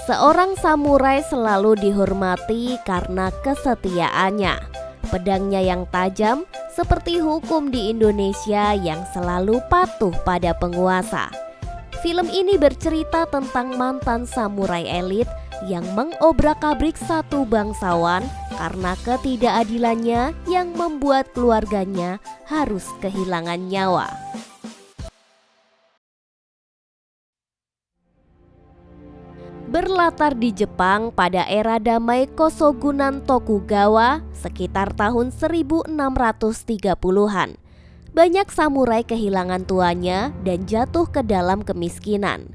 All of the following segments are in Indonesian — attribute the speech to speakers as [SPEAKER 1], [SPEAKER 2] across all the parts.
[SPEAKER 1] Seorang samurai selalu dihormati karena kesetiaannya. Pedangnya yang tajam seperti hukum di Indonesia yang selalu patuh pada penguasa. Film ini bercerita tentang mantan samurai elit yang mengobrak-abrik satu bangsawan karena ketidakadilannya yang membuat keluarganya harus kehilangan nyawa. Berlatar di Jepang pada era damai Koshogunan Tokugawa sekitar tahun 1630-an. Banyak samurai kehilangan tuannya dan jatuh ke dalam kemiskinan.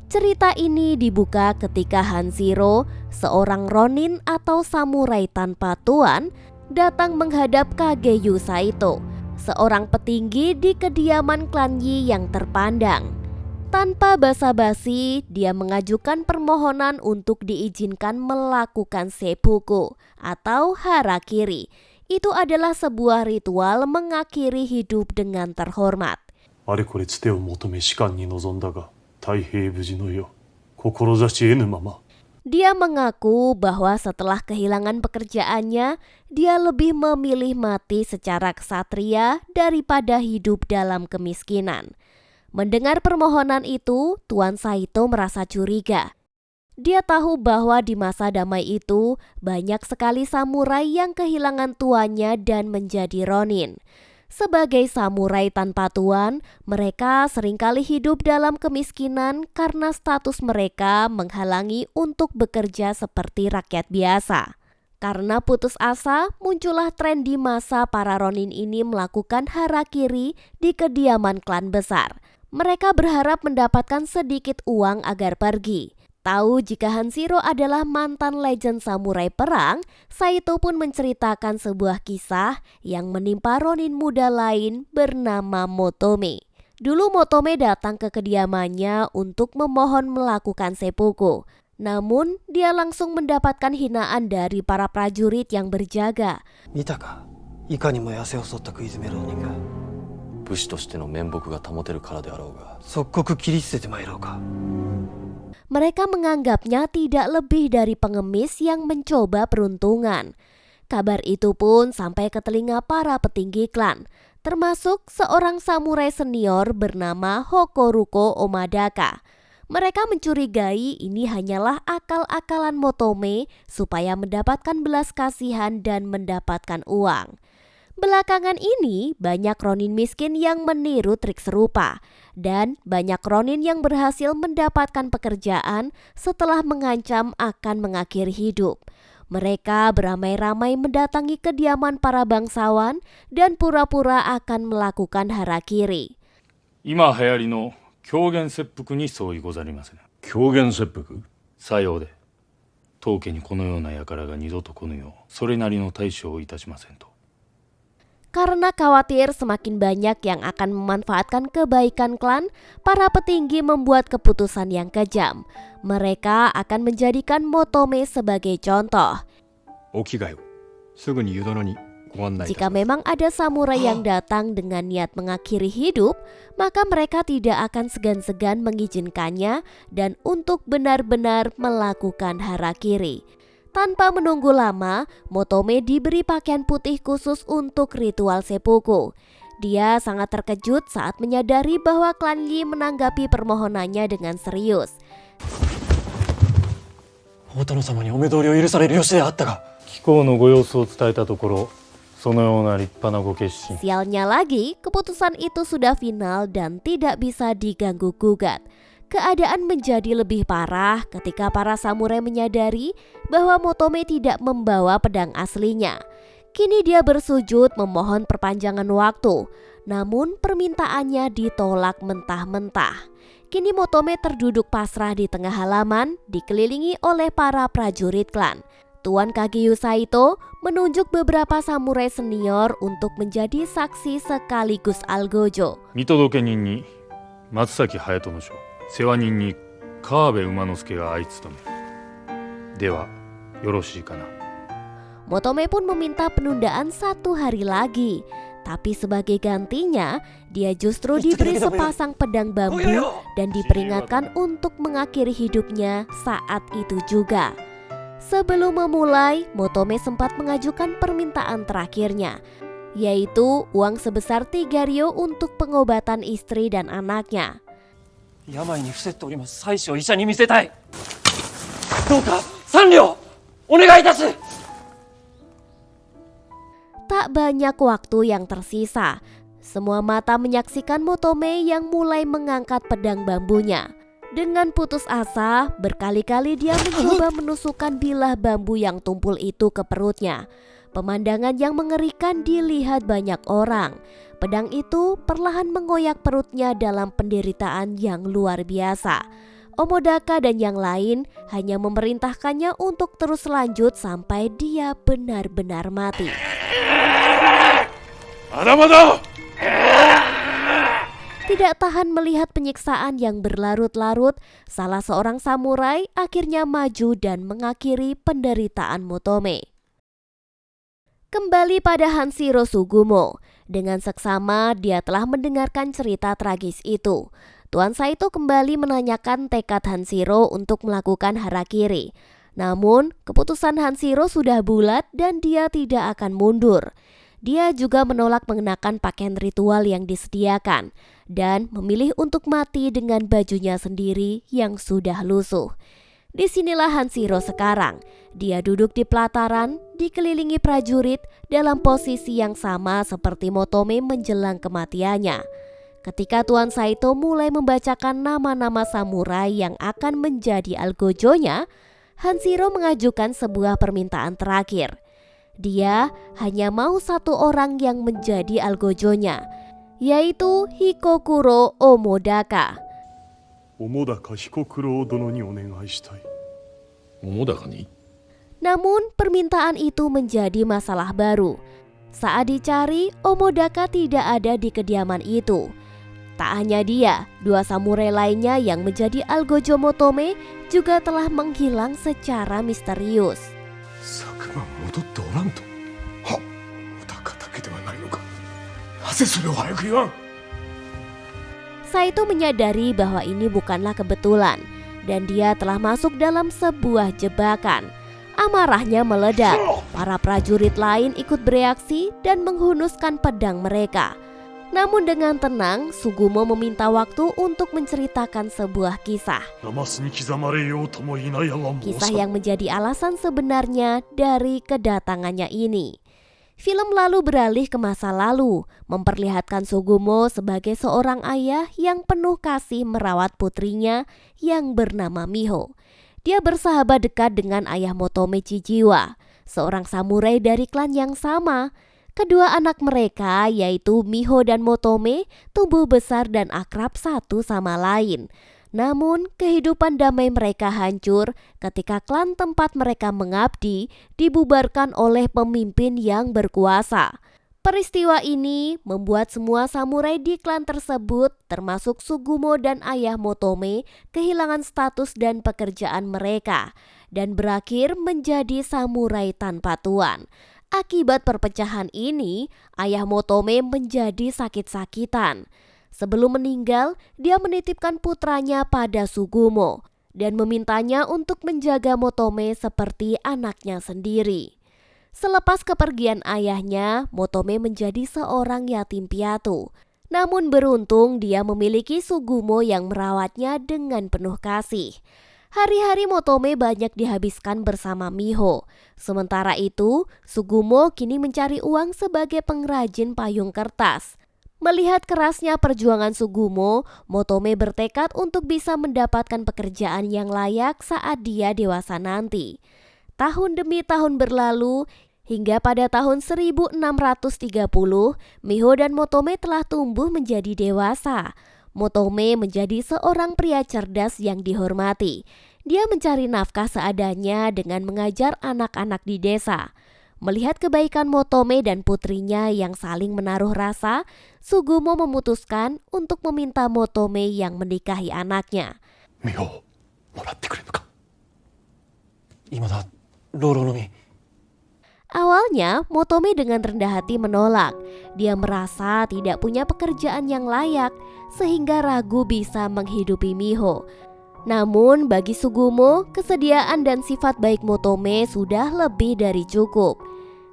[SPEAKER 1] Cerita ini dibuka ketika Hanshiro, seorang ronin atau samurai tanpa tuan, datang menghadap Kageyu Saito, seorang petinggi di kediaman klan Yi yang terpandang. Tanpa basa-basi, dia mengajukan permohonan untuk diizinkan melakukan seppuku atau harakiri. Itu adalah sebuah ritual mengakhiri hidup dengan terhormat. Dia mengaku bahwa setelah kehilangan pekerjaannya, dia lebih memilih mati secara ksatria daripada hidup dalam kemiskinan. Mendengar permohonan itu, Tuan Saito merasa curiga. Dia tahu bahwa di masa damai itu banyak sekali samurai yang kehilangan tuannya dan menjadi ronin. Sebagai samurai tanpa tuan, mereka seringkali hidup dalam kemiskinan karena status mereka menghalangi untuk bekerja seperti rakyat biasa. Karena putus asa, muncullah tren di masa para ronin ini melakukan harakiri di kediaman klan besar. Mereka berharap mendapatkan sedikit uang agar pergi. Tahu jika Hanshiro adalah mantan legend samurai perang, Saito pun menceritakan sebuah kisah yang menimpa ronin muda lain bernama Motome. Dulu Motome datang ke kediamannya untuk memohon melakukan seppuku. Namun dia langsung mendapatkan hinaan dari para prajurit yang berjaga. Mitaka, ikani mo yase o sotta kuizume ronin ga. Mereka menganggapnya tidak lebih dari pengemis yang mencoba peruntungan. Kabar itu pun sampai ke telinga para petinggi klan, termasuk seorang samurai senior bernama Hokoruko Omadaka. Mereka mencurigai ini hanyalah akal-akalan Motome supaya mendapatkan belas kasihan dan mendapatkan uang. Belakangan ini banyak ronin miskin yang meniru trik serupa dan banyak ronin yang berhasil mendapatkan pekerjaan setelah mengancam akan mengakhiri hidup. Mereka beramai-ramai mendatangi kediaman para bangsawan dan pura-pura akan melakukan harakiri.
[SPEAKER 2] 今流行りの狂言切腹に相違ござりません。
[SPEAKER 3] 狂言切腹？
[SPEAKER 2] さようで、当家にこのような輩が二度と来ぬよう、それなりの対処をいたしませんと。
[SPEAKER 1] Karena khawatir semakin banyak yang akan memanfaatkan kebaikan klan, para petinggi membuat keputusan yang kejam. Mereka akan menjadikan Motome sebagai contoh. Jika memang ada samurai yang datang dengan niat mengakhiri hidup, maka mereka tidak akan segan-segan mengizinkannya dan untuk benar-benar melakukan harakiri. Tanpa menunggu lama, Motome diberi pakaian putih khusus untuk ritual seppuku. Dia sangat terkejut saat menyadari bahwa klan Yi menanggapi permohonannya dengan serius. Sialnya lagi, keputusan itu sudah final dan tidak bisa diganggu-gugat. Keadaan menjadi lebih parah ketika para samurai menyadari bahwa Motome tidak membawa pedang aslinya. Kini dia bersujud memohon perpanjangan waktu, namun permintaannya ditolak mentah-mentah. Kini Motome terduduk pasrah di tengah halaman, dikelilingi oleh para prajurit klan. Tuan Kageyu Saito menunjuk beberapa samurai senior untuk menjadi saksi sekaligus algojo.
[SPEAKER 2] 見届け人に松崎隼人の将、世話人に川辺馬之助が相務め。ではよろしいかな。
[SPEAKER 1] Motome pun meminta penundaan 1 hari lagi. Tapi sebagai gantinya, dia justru diberi sepasang pedang bambu dan diperingatkan untuk mengakhiri hidupnya saat itu juga. Sebelum memulai, Motome sempat mengajukan permintaan terakhirnya, yaitu uang sebesar 3 ryo untuk pengobatan istri dan anaknya.
[SPEAKER 3] 病に伏せっております妻子を医者に見せたい。どうか3両お願いいたす。
[SPEAKER 1] Tak banyak waktu yang tersisa. Semua mata menyaksikan Motome yang mulai mengangkat pedang bambunya. Dengan putus asa, berkali-kali dia mencoba menusukkan bilah bambu yang tumpul itu ke perutnya. Pemandangan yang mengerikan dilihat banyak orang. Pedang itu perlahan mengoyak perutnya dalam penderitaan yang luar biasa. Omodaka dan yang lain hanya memerintahkannya untuk terus lanjut sampai dia benar-benar mati. Tidak tahan melihat penyiksaan yang berlarut-larut, salah seorang samurai akhirnya maju dan mengakhiri penderitaan Motome. Kembali pada Hanshiro Sugumo, dengan seksama dia telah mendengarkan cerita tragis itu. Tuan Saito kembali menanyakan tekad Hanshiro untuk melakukan harakiri. Namun, keputusan Hanshiro sudah bulat dan dia tidak akan mundur. Dia juga menolak mengenakan pakaian ritual yang disediakan dan memilih untuk mati dengan bajunya sendiri yang sudah lusuh. Disinilah Hanshiro sekarang. Dia duduk di pelataran, dikelilingi prajurit dalam posisi yang sama seperti Motome menjelang kematiannya. Ketika Tuan Saito mulai membacakan nama-nama samurai yang akan menjadi algojonya, Hanshiro mengajukan sebuah permintaan terakhir. Dia hanya mau satu orang yang menjadi algojonya, yaitu Hikokuro Omodaka.
[SPEAKER 4] Omodaka Hikokuro dono ni onegai shitai.
[SPEAKER 2] Omodaka ni?
[SPEAKER 1] Namun permintaan itu menjadi masalah baru. Saat dicari, Omodaka tidak ada di kediaman itu. Tak hanya dia, 2 samurai lainnya yang menjadi algojo Motome juga telah menghilang secara misterius. Saito menyadari bahwa ini bukanlah kebetulan dan dia telah masuk dalam sebuah jebakan. Amarahnya meledak. Para prajurit lain ikut bereaksi dan menghunuskan pedang mereka. Namun dengan tenang, Sugumo meminta waktu untuk menceritakan sebuah kisah. Kisah yang menjadi alasan sebenarnya dari kedatangannya ini. Film lalu beralih ke masa lalu, memperlihatkan Sugumo sebagai seorang ayah yang penuh kasih merawat putrinya yang bernama Miho. Dia bersahabat dekat dengan ayah Motome Chijiwa, seorang samurai dari klan yang sama. Kedua anak mereka, yaitu Miho dan Motome, tumbuh besar dan akrab satu sama lain. Namun, kehidupan damai mereka hancur ketika klan tempat mereka mengabdi dibubarkan oleh pemimpin yang berkuasa. Peristiwa ini membuat semua samurai di klan tersebut, termasuk Sugumo dan ayah Motome, kehilangan status dan pekerjaan mereka dan berakhir menjadi samurai tanpa tuan. Akibat perpecahan ini, ayah Motome menjadi sakit-sakitan. Sebelum meninggal, dia menitipkan putranya pada Sugumo dan memintanya untuk menjaga Motome seperti anaknya sendiri. Selepas kepergian ayahnya, Motome menjadi seorang yatim piatu. Namun beruntung dia memiliki Sugumo yang merawatnya dengan penuh kasih. Hari-hari Motome banyak dihabiskan bersama Miho. Sementara itu, Sugumo kini mencari uang sebagai pengrajin payung kertas. Melihat kerasnya perjuangan Sugumo, Motome bertekad untuk bisa mendapatkan pekerjaan yang layak saat dia dewasa nanti. Tahun demi tahun berlalu, hingga pada tahun 1630, Miho dan Motome telah tumbuh menjadi dewasa. Motome menjadi seorang pria cerdas yang dihormati. Dia mencari nafkah seadanya dengan mengajar anak-anak di desa. Melihat kebaikan Motome dan putrinya yang saling menaruh rasa, Sugumo memutuskan untuk meminta Motome yang menikahi anaknya.
[SPEAKER 4] Miho, moratte kureru ka?
[SPEAKER 3] Imada, Roro no Mi.
[SPEAKER 1] Awalnya, Motome dengan rendah hati menolak. Dia merasa tidak punya pekerjaan yang layak sehingga ragu bisa menghidupi Miho. Namun bagi Sugumo, kesediaan dan sifat baik Motome sudah lebih dari cukup.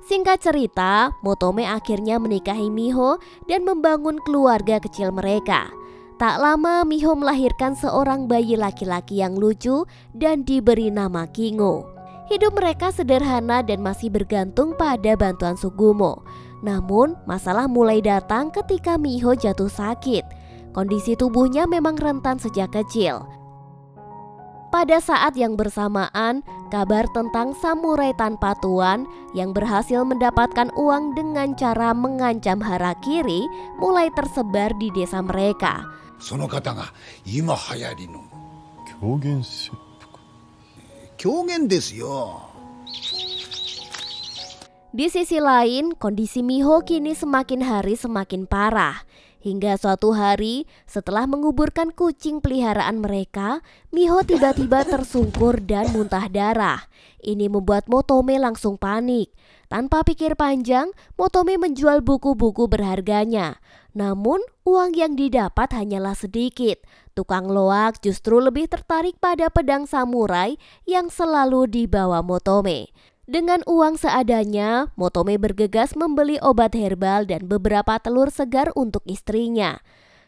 [SPEAKER 1] Singkat cerita, Motome akhirnya menikahi Miho dan membangun keluarga kecil mereka. Tak lama Miho melahirkan seorang bayi laki-laki yang lucu dan diberi nama Kingo. Hidup mereka sederhana dan masih bergantung pada bantuan Sugumo. Namun masalah mulai datang ketika Miho jatuh sakit. Kondisi tubuhnya memang rentan sejak kecil. Pada saat yang bersamaan, kabar tentang samurai tanpa tuan yang berhasil mendapatkan uang dengan cara mengancam harakiri mulai tersebar di desa mereka.
[SPEAKER 5] その方が今流行りの
[SPEAKER 4] 狂言切腹。
[SPEAKER 5] 狂言ですよ。
[SPEAKER 1] Di sisi lain, kondisi Miho kini semakin hari semakin parah. Hingga suatu hari, setelah menguburkan kucing peliharaan mereka, Miho tiba-tiba tersungkur dan muntah darah. Ini membuat Motome langsung panik. Tanpa pikir panjang, Motome menjual buku-buku berharganya. Namun, uang yang didapat hanyalah sedikit. Tukang loak justru lebih tertarik pada pedang samurai yang selalu dibawa Motome. Dengan uang seadanya, Motome bergegas membeli obat herbal dan beberapa telur segar untuk istrinya.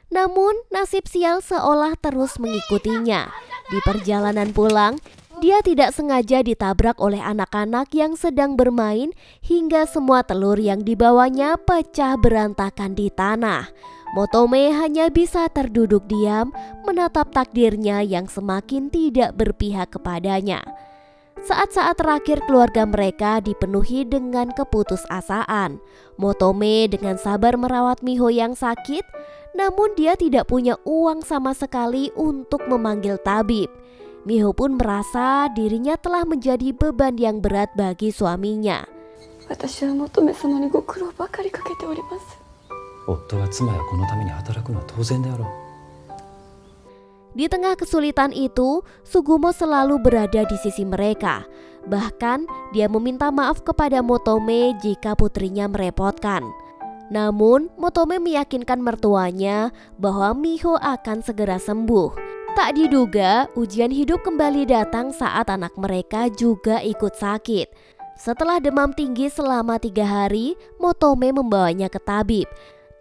[SPEAKER 1] Namun, nasib sial seolah terus mengikutinya. Di perjalanan pulang, dia tidak sengaja ditabrak oleh anak-anak yang sedang bermain hingga semua telur yang dibawanya pecah berantakan di tanah. Motome hanya bisa terduduk diam, menatap takdirnya yang semakin tidak berpihak kepadanya. Saat-saat terakhir keluarga mereka dipenuhi dengan keputusasaan. Motome dengan sabar merawat Miho yang sakit, namun dia tidak punya uang sama sekali untuk memanggil tabib. Miho pun merasa dirinya telah menjadi beban yang berat bagi suaminya.
[SPEAKER 6] 私は求め様にご苦労ばかりかけております。
[SPEAKER 3] 夫が妻や子のために働くのは当然であろう。
[SPEAKER 1] Di tengah kesulitan itu, Sugumo selalu berada di sisi mereka. Bahkan, dia meminta maaf kepada Motome jika putrinya merepotkan. Namun, Motome meyakinkan mertuanya bahwa Miho akan segera sembuh. Tak diduga, ujian hidup kembali datang saat anak mereka juga ikut sakit. Setelah demam tinggi selama 3 hari, Motome membawanya ke tabib.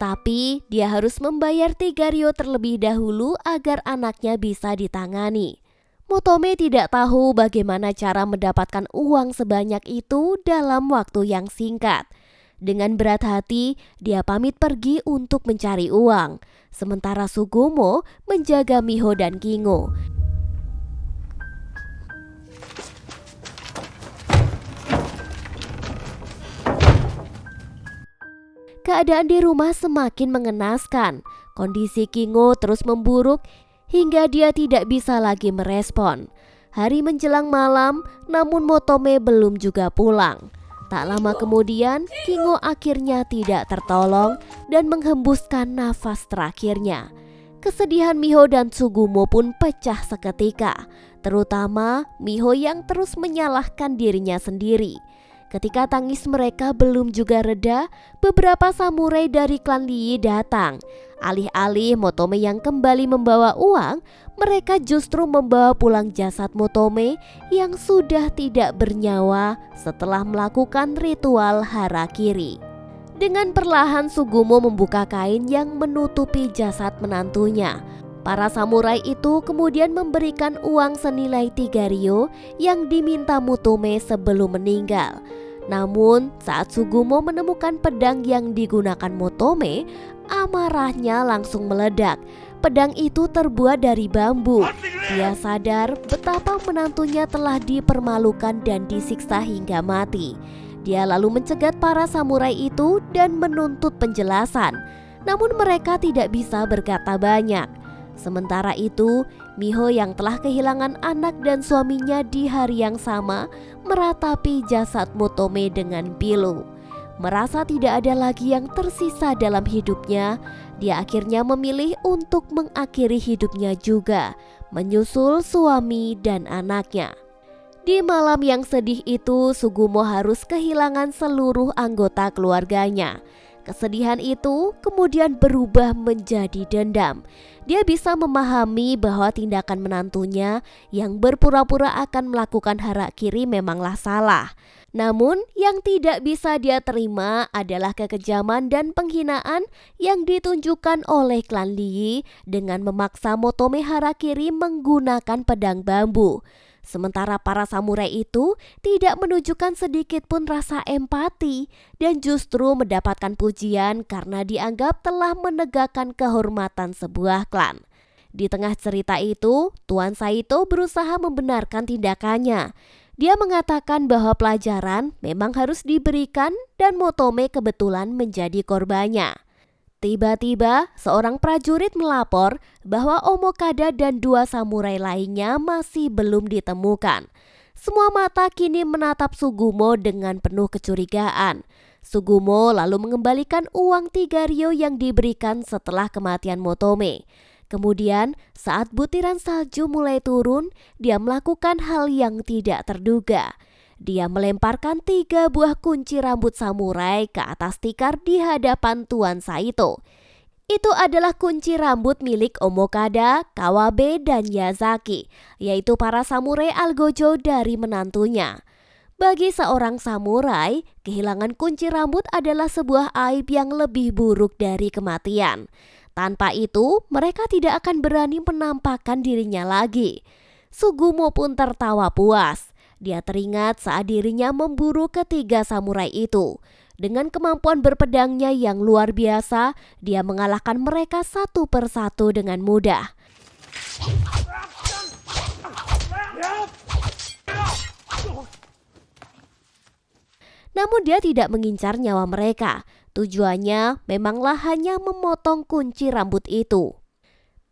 [SPEAKER 1] Tapi dia harus membayar 3 ryo terlebih dahulu agar anaknya bisa ditangani. Motome tidak tahu bagaimana cara mendapatkan uang sebanyak itu dalam waktu yang singkat. Dengan berat hati, dia pamit pergi untuk mencari uang. Sementara Sugumo menjaga Miho dan Kingo. Keadaan di rumah semakin mengenaskan. Kondisi Kingo terus memburuk hingga dia tidak bisa lagi merespon. Hari menjelang malam, namun Motome belum juga pulang. Tak lama kemudian, Kingo akhirnya tidak tertolong dan menghembuskan nafas terakhirnya. Kesedihan Miho dan Sugumo pun pecah seketika, terutama Miho yang terus menyalahkan dirinya sendiri. Ketika tangis mereka belum juga reda, beberapa samurai dari klan Lee datang. Alih-alih Motome yang kembali membawa uang, mereka justru membawa pulang jasad Motome yang sudah tidak bernyawa setelah melakukan ritual harakiri. Dengan perlahan Sugumo membuka kain yang menutupi jasad menantunya. Para samurai itu kemudian memberikan uang senilai 3 ryo yang diminta Motome sebelum meninggal. Namun saat Sugumo menemukan pedang yang digunakan Motome, amarahnya langsung meledak. Pedang itu terbuat dari bambu. Dia sadar betapa menantunya telah dipermalukan dan disiksa hingga mati. Dia lalu mencegat para samurai itu dan menuntut penjelasan. Namun mereka tidak bisa berkata banyak. Sementara itu, Miho yang telah kehilangan anak dan suaminya di hari yang sama meratapi jasad Motome dengan pilu. Merasa tidak ada lagi yang tersisa dalam hidupnya, dia akhirnya memilih untuk mengakhiri hidupnya juga, menyusul suami dan anaknya. Di malam yang sedih itu, Sugumo harus kehilangan seluruh anggota keluarganya. Kesedihan itu kemudian berubah menjadi dendam. Dia bisa memahami bahwa tindakan menantunya yang berpura-pura akan melakukan harakiri memanglah salah. Namun yang tidak bisa dia terima adalah kekejaman dan penghinaan yang ditunjukkan oleh klan Lee dengan memaksa Motome harakiri menggunakan pedang bambu. Sementara para samurai itu tidak menunjukkan sedikit pun rasa empati dan justru mendapatkan pujian karena dianggap telah menegakkan kehormatan sebuah klan. Di tengah cerita itu, Tuan Saito berusaha membenarkan tindakannya. Dia mengatakan bahwa pelajaran memang harus diberikan dan Motome kebetulan menjadi korbannya. Tiba-tiba, seorang prajurit melapor bahwa Omokada dan 2 samurai lainnya masih belum ditemukan. Semua mata kini menatap Sugumo dengan penuh kecurigaan. Sugumo lalu mengembalikan uang 3 ryo yang diberikan setelah kematian Motome. Kemudian, saat butiran salju mulai turun, dia melakukan hal yang tidak terduga. Dia melemparkan 3 buah kunci rambut samurai ke atas tikar di hadapan Tuan Saito. Itu adalah kunci rambut milik Omokada, Kawabe, dan Yazaki, yaitu para samurai Algojo dari menantunya. Bagi seorang samurai, kehilangan kunci rambut adalah sebuah aib yang lebih buruk dari kematian. Tanpa itu, mereka tidak akan berani menampakkan dirinya lagi. Sugumo pun tertawa puas. Dia teringat saat dirinya memburu ketiga samurai itu. Dengan kemampuan berpedangnya yang luar biasa, dia mengalahkan mereka satu persatu dengan mudah. Namun dia tidak mengincar nyawa mereka. Tujuannya memanglah hanya memotong kunci rambut itu.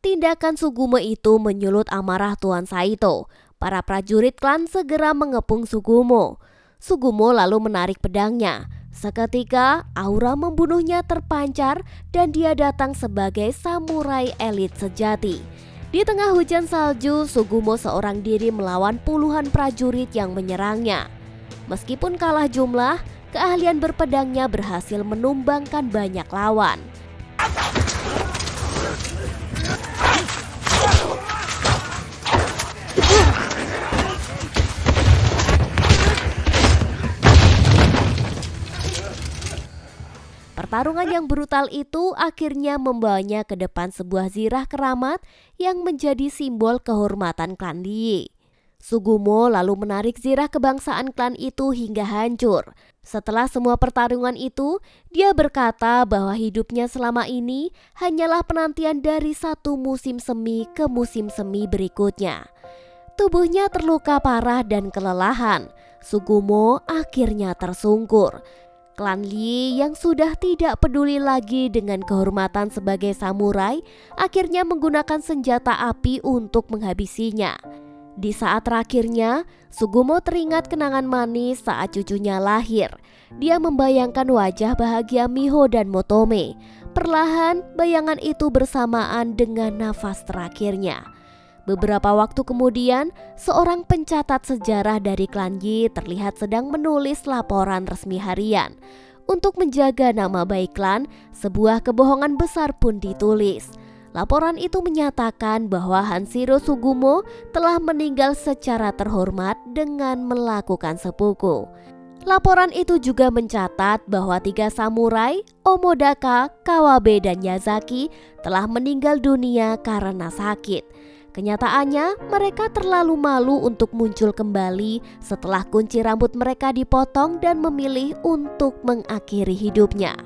[SPEAKER 1] Tindakan Sugumo itu menyulut amarah Tuan Saito. Para prajurit klan segera mengepung Sugumo. Sugumo lalu menarik pedangnya. Seketika aura membunuhnya terpancar dan dia datang sebagai samurai elit sejati. Di tengah hujan salju, Sugumo seorang diri melawan puluhan prajurit yang menyerangnya. Meskipun kalah jumlah, keahlian berpedangnya berhasil menumbangkan banyak lawan. Pertarungan yang brutal itu akhirnya membawanya ke depan sebuah zirah keramat yang menjadi simbol kehormatan klan Lee. Sugumo lalu menarik zirah kebangsaan klan itu hingga hancur. Setelah semua pertarungan itu, dia berkata bahwa hidupnya selama ini hanyalah penantian dari satu musim semi ke musim semi berikutnya. Tubuhnya terluka parah dan kelelahan. Sugumo akhirnya tersungkur. Klan Lee yang sudah tidak peduli lagi dengan kehormatan sebagai samurai akhirnya menggunakan senjata api untuk menghabisinya. Di saat terakhirnya, Sugumo teringat kenangan manis saat cucunya lahir. Dia membayangkan wajah bahagia Miho dan Motome. Perlahan, bayangan itu bersamaan dengan nafas terakhirnya. Beberapa waktu kemudian, seorang pencatat sejarah dari klan Yi terlihat sedang menulis laporan resmi harian. Untuk menjaga nama baik klan, sebuah kebohongan besar pun ditulis. Laporan itu menyatakan bahwa Hanshiro Sugumo telah meninggal secara terhormat dengan melakukan seppuku. Laporan itu juga mencatat bahwa 3 samurai, Omodaka, Kawabe, dan Yazaki telah meninggal dunia karena sakit. Kenyataannya, mereka terlalu malu untuk muncul kembali setelah kunci rambut mereka dipotong dan memilih untuk mengakhiri hidupnya.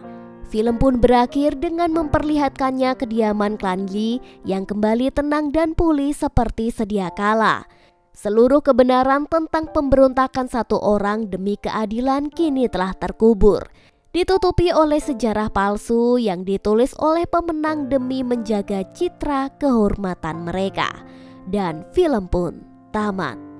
[SPEAKER 1] Film pun berakhir dengan memperlihatkannya kediaman klan Lee yang kembali tenang dan pulih seperti sedia kala. Seluruh kebenaran tentang pemberontakan satu orang demi keadilan kini telah terkubur, ditutupi oleh sejarah palsu yang ditulis oleh pemenang demi menjaga citra kehormatan mereka. Dan film pun tamat.